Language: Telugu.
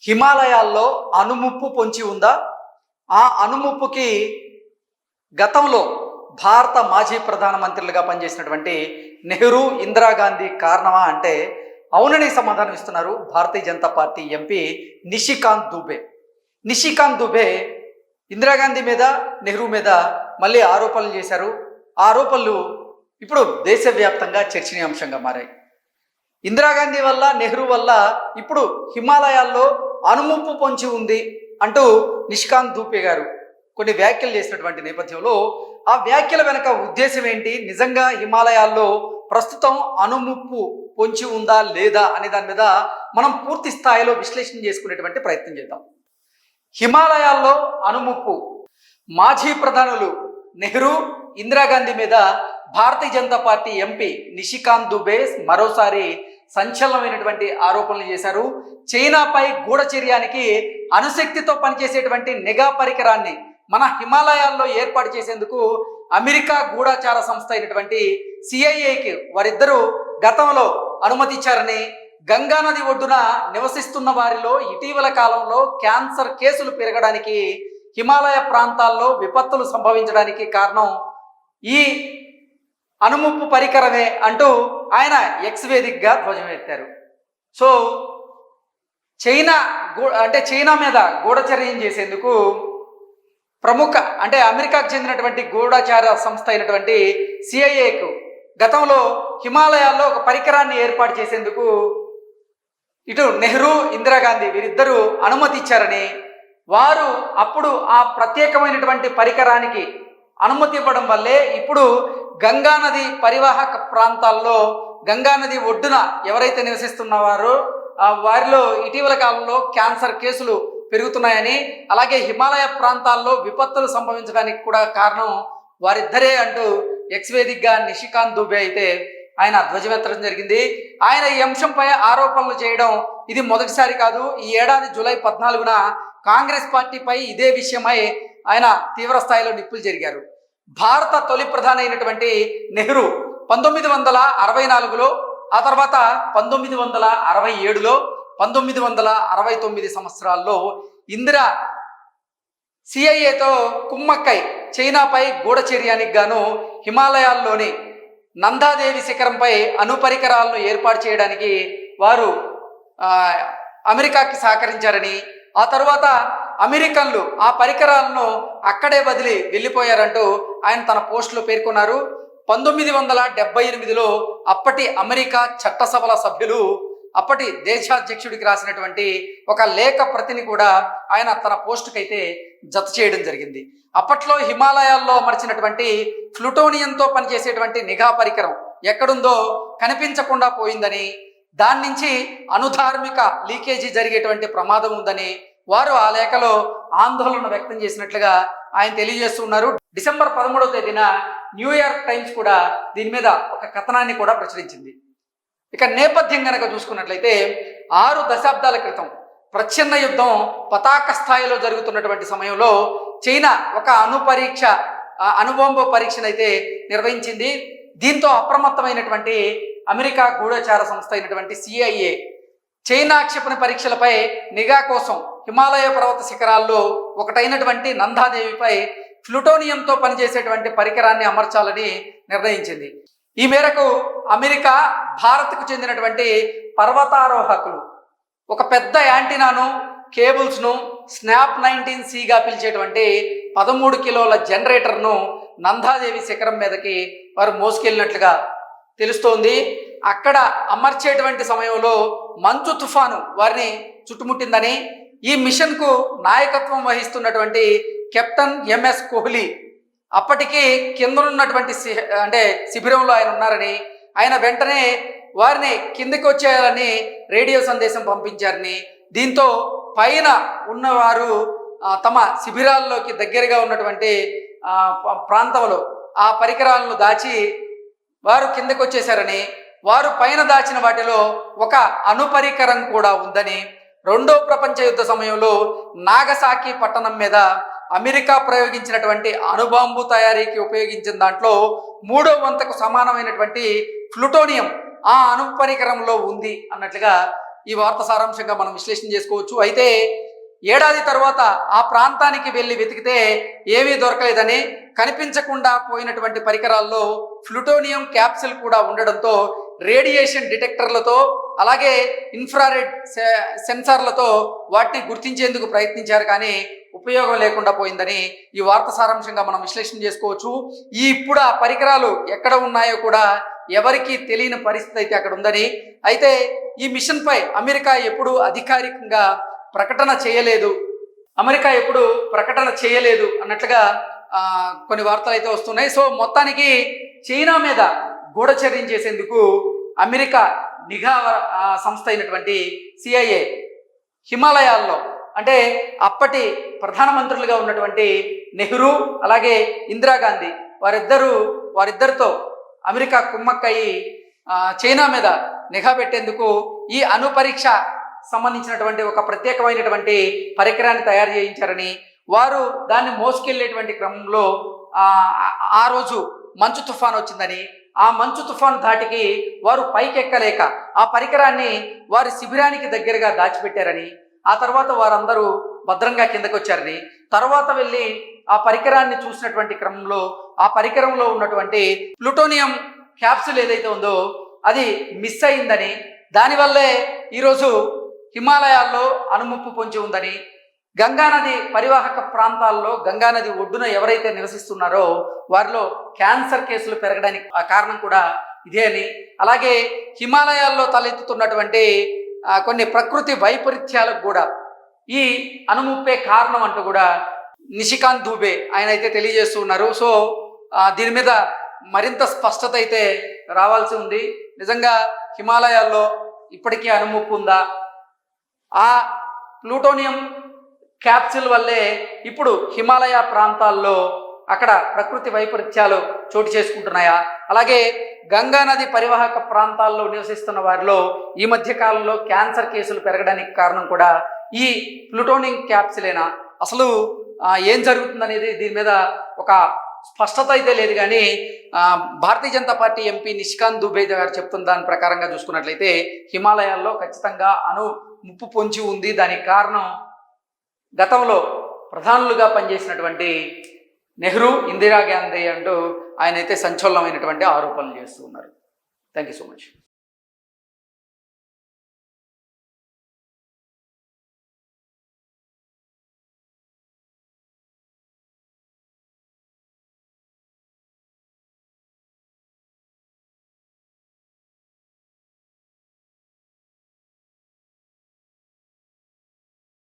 హిమాలయాల్లో అనుముప్పు పొంచి ఉందా? ఆ అనుముప్పుకి గతంలో భారత మాజీ ప్రధానమంత్రులుగా పనిచేసినటువంటి నెహ్రూ, ఇందిరాగాంధీ కారణమా అంటే అవునని సమాధానం ఇస్తున్నారు భారతీయ జనతా పార్టీ ఎంపీ నిషికాంత్ దుబే. నిషికాంత్ దుబే ఇందిరాగాంధీ మీద, నెహ్రూ మీద మళ్ళీ ఆరోపణలు చేశారు. ఆ ఆరోపణలు ఇప్పుడు దేశవ్యాప్తంగా చర్చనీయాంశంగా మారాయి. ఇందిరాగాంధీ వల్ల, నెహ్రూ వల్ల ఇప్పుడు హిమాలయాల్లో అనుముప్పు పొంచి ఉంది అంటూ నిషికాంత్ దుబే గారు కొన్ని వ్యాఖ్యలు చేసినటువంటి నేపథ్యంలో ఆ వ్యాఖ్యల వెనక ఉద్దేశం ఏంటి, నిజంగా హిమాలయాల్లో ప్రస్తుతం అనుముప్పు పొంచి ఉందా లేదా అనే దాని మీద మనం పూర్తి స్థాయిలో విశ్లేషణ చేసుకునేటువంటి ప్రయత్నం చేద్దాం. హిమాలయాల్లో అనుముప్పు, మాజీ ప్రధానులు నెహ్రూ, ఇందిరాగాంధీ మీద భారతీయ జనతా పార్టీ ఎంపీ నిషికాంత్ దుబే మరోసారి సంచలనమైనటువంటి ఆరోపణలు చేశారు. చైనాపై గూఢచర్యానికి అణుశక్తితో పనిచేసేటువంటి నిఘా పరికరాన్ని మన హిమాలయాల్లో ఏర్పాటు చేసేందుకు అమెరికా గూఢచార సంస్థ అయినటువంటి సిఐఏకి వారిద్దరూ గతంలో అనుమతి ఇచ్చారని, గంగానది ఒడ్డున నివసిస్తున్న వారిలో ఇటీవల కాలంలో క్యాన్సర్ కేసులు పెరగడానికి, హిమాలయ ప్రాంతాల్లో విపత్తులు సంభవించడానికి కారణం ఈ అనుముప్పు పరికరమే అంటూ ఆయన ఎక్స్ వేదికగా ధ్వజమెత్తారు. సో చైనా మీద గూఢచర్యం చేసేందుకు ప్రముఖ అమెరికాకు చెందినటువంటి గూఢచార సంస్థ అయినటువంటి సిఐఏకు గతంలో హిమాలయాల్లో ఒక పరికరాన్ని ఏర్పాటు చేసేందుకు ఇటు నెహ్రూ, ఇందిరాగాంధీ వీరిద్దరూ అనుమతి ఇచ్చారని, వారు అప్పుడు ఆ ప్రత్యేకమైనటువంటి పరికరానికి అనుమతి ఇవ్వడం వల్లే ఇప్పుడు గంగానది పరివాహక ప్రాంతాల్లో, గంగానది ఒడ్డున ఎవరైతే నివసిస్తున్నవారో వారిలో ఇటీవల కాలంలో క్యాన్సర్ కేసులు పెరుగుతున్నాయని, అలాగే హిమాలయ ప్రాంతాల్లో విపత్తులు సంభవించడానికి కూడా కారణం వారిద్దరే అంటూ ఎక్స్ వేదికగా నిషికాంత్ దుబే అయితే ఆయన ధ్వజమెత్తడం జరిగింది. ఆయన ఈ అంశంపై ఆరోపణలు చేయడం ఇది మొదటిసారి కాదు. ఈ ఏడాది జూలై 14న కాంగ్రెస్ పార్టీపై ఇదే విషయమై ఆయన తీవ్ర స్థాయిలో నిప్పులు జరిగారు. భారత తొలి ప్రధాని అయినటువంటి నెహ్రూ 1964లో, ఆ తర్వాత 1967లో, 1969 సంవత్సరాల్లో ఇందిరా సిఐఏతో కుమ్మక్కై చైనాపై గూఢచర్యానికి గాను హిమాలయాల్లోని నందాదేవి శిఖరంపై అణుపరికరాలను ఏర్పాటు చేయడానికి వారు అమెరికాకి సహకరించారని, ఆ తరువాత అమెరికన్లు ఆ పరికరాలను అక్కడే వదిలి వెళ్ళిపోయారంటూ ఆయన తన పోస్టులో పేర్కొన్నారు. 1978లో అప్పటి అమెరికా చట్టసభల సభ్యులు అప్పటి దేశాధ్యక్షుడికి రాసినటువంటి ఒక లేఖ ప్రతిని కూడా ఆయన తన పోస్టుకైతే జత చేయడం జరిగింది. అప్పట్లో హిమాలయాల్లో అమర్చినటువంటి ప్లూటోనియంతో పనిచేసేటువంటి నిఘా పరికరం ఎక్కడుందో కనిపించకుండా పోయిందని, దాని నుంచి అణుధార్మిక లీకేజీ జరిగేటువంటి ప్రమాదం ఉందని వారు ఆ లేఖలో ఆందోళన వ్యక్తం చేసినట్లుగా ఆయన తెలియజేస్తున్నారు. డిసెంబర్ 13వ తేదీన న్యూయార్క్ టైమ్స్ కూడా దీని మీద ఒక కథనాన్ని కూడా ప్రచురించింది. ఇక నేపథ్యం కనుక చూసుకున్నట్లయితే 6 దశాబ్దాల క్రితం ప్రచ్ఛన్న యుద్ధం పతాక స్థాయిలో జరుగుతున్నటువంటి సమయంలో చైనా ఒక అణుబాంబు పరీక్షను అయితే నిర్వహించింది. దీంతో అప్రమత్తమైనటువంటి అమెరికా గూఢచార సంస్థ అయినటువంటి సిఐఏ చైనా క్షిపణి పరీక్షలపై నిఘా కోసం హిమాలయ పర్వత శిఖరాల్లో ఒకటైనటువంటి నందాదేవిపై ప్లూటోనియంతో పనిచేసేటువంటి పరికరాన్ని అమర్చాలని నిర్ణయించింది. ఈ మేరకు అమెరికా, భారత్కు చెందినటువంటి పర్వతారోహకులు ఒక పెద్ద యాంటీనాను, కేబుల్స్ను, స్నాప్ 19Cగా పిలిచేటువంటి 13 కిలోల జనరేటర్ను నందాదేవి శిఖరం మీదకి వారు మోసుకెళ్ళినట్లుగా తెలుస్తోంది. అక్కడ అమర్చేటువంటి సమయంలో మంచు తుఫాను వారిని చుట్టుముట్టిందని, ఈ మిషన్కు నాయకత్వం వహిస్తున్నటువంటి కెప్టెన్ ఎంఎస్ కోహ్లీ అప్పటికి కిందనున్నటువంటి శిబిరంలో ఆయన ఉన్నారని, ఆయన వెంటనే వారిని కిందకి వచ్చేయాలని రేడియో సందేశం పంపించారని, దీంతో పైన ఉన్నవారు తమ శిబిరాల్లోకి దగ్గరగా ఉన్నటువంటి ప్రాంతంలో ఆ పరికరాలను దాచి వారు కిందకి వచ్చేశారని, వారు పైన దాచిన వాటిలో ఒక అణుపరికరం కూడా ఉందని, 2వ ప్రపంచ యుద్ధ సమయంలో నాగసాకి పట్టణం మీద అమెరికా ప్రయోగించినటువంటి అణుబాంబు తయారీకి ఉపయోగించిన దాంట్లో 3వ వంతుకు సమానమైనటువంటి ప్లూటోనియం ఆ అణు పరికరంలో ఉంది అన్నట్లుగా ఈ వార్త సారాంశంగా మనం విశ్లేషణ చేసుకోవచ్చు. అయితే ఏడాది తర్వాత ఆ ప్రాంతానికి వెళ్ళి వెతికితే ఏమీ దొరకలేదని, కనిపించకుండా పోయినటువంటి పరికరాల్లో ప్లూటోనియం క్యాప్సిల్ కూడా ఉండడంతో రేడియేషన్ డిటెక్టర్లతో అలాగే ఇన్ఫ్రారెడ్ సెన్సార్లతో వాటిని గుర్తించేందుకు ప్రయత్నించారు, కానీ ఉపయోగం లేకుండా పోయిందని ఈ వార్త సారాంశంగా మనం విశ్లేషణ చేసుకోవచ్చు. ఇప్పుడు ఆ పరికరాలు ఎక్కడ ఉన్నాయో కూడా ఎవరికీ తెలియని పరిస్థితి అయితే అక్కడ ఉందని, అయితే ఈ మిషన్పై అమెరికా ఎప్పుడూ అధికారికంగా ప్రకటన చేయలేదు అన్నట్లుగా కొన్ని వార్తలు అయితే వస్తున్నాయి. సో మొత్తానికి చైనా మీద గూఢచర్యం చేసేందుకు అమెరికా నిఘా సంస్థ అయినటువంటి CIA హిమాలయాల్లో, అంటే అప్పటి ప్రధానమంత్రులుగా ఉన్నటువంటి నెహ్రూ అలాగే ఇందిరాగాంధీ వారిద్దరితో అమెరికా కుమ్మక్కయి చైనా మీద నిఘా పెట్టేందుకు ఈ అణుపరీక్ష సంబంధించినటువంటి ఒక ప్రత్యేకమైనటువంటి పరికరాన్ని తయారు చేయించారని, వారు దాన్ని మోసుకెళ్లేటువంటి క్రమంలో ఆ రోజు మంచు తుఫాను వచ్చిందని, ఆ మంచు తుఫాను ధాటికి వారు పైకెక్కలేక ఆ పరికరాన్ని వారి శిబిరానికి దగ్గరగా దాచిపెట్టారని, ఆ తర్వాత వారందరూ భద్రంగా కిందకు వచ్చారని, తర్వాత వెళ్ళి ఆ పరికరాన్ని చూసినటువంటి క్రమంలో ఆ పరికరంలో ఉన్నటువంటి ప్లూటోనియం క్యాప్సూల్ ఏదైతే ఉందో అది మిస్ అయిందని, దానివల్లే ఈరోజు హిమాలయాల్లో అణుముప్పు పొంచి ఉందని, గంగానది పరివాహక ప్రాంతాల్లో గంగానది ఒడ్డున ఎవరైతే నివసిస్తున్నారో వారిలో క్యాన్సర్ కేసులు పెరగడానికి కారణం కూడా ఇదే అని, అలాగే హిమాలయాల్లో తలెత్తుతున్నటువంటి కొన్ని ప్రకృతి వైపరీత్యాలకు కూడా ఈ అణుముప్పే కారణం అంటూ కూడా నిషికాంత్ దూబే ఆయన అయితే తెలియజేస్తూ ఉన్నారు. సో దీని మీద మరింత స్పష్టత అయితే రావాల్సి ఉంది. నిజంగా హిమాలయాల్లో ఇప్పటికీ అణుముప్పు ఉందా, ఆ ప్లూటోనియం క్యాప్సిల్ వల్లే ఇప్పుడు హిమాలయ ప్రాంతాల్లో అక్కడ ప్రకృతి వైపరీత్యాలు చోటు చేసుకుంటున్నాయా, అలాగే గంగా నది పరివాహక ప్రాంతాల్లో నివసిస్తున్న వారిలో ఈ మధ్య కాలంలో క్యాన్సర్ కేసులు పెరగడానికి కారణం కూడా ఈ ప్లూటోనియం క్యాప్సిలేనా, అసలు ఏం జరుగుతుందనేది దీని మీద ఒక స్పష్టత అయితే లేదు. కానీ భారతీయ జనతా పార్టీ ఎంపీ నిషికాంత్ దూబే గారు చెప్తున్న దాని ప్రకారంగా చూసుకున్నట్లయితే హిమాలయాల్లో ఖచ్చితంగా ముప్పు పొంచి ఉంది. దానికి కారణం గతంలో ప్రధానులుగా పనిచేసినటువంటి నెహ్రూ, ఇందిరాగాంధీ అంటూ ఆయన అయితే సంచలనమైనటువంటి ఆరోపణలు చేస్తూ ఉన్నారు. Thank you so much.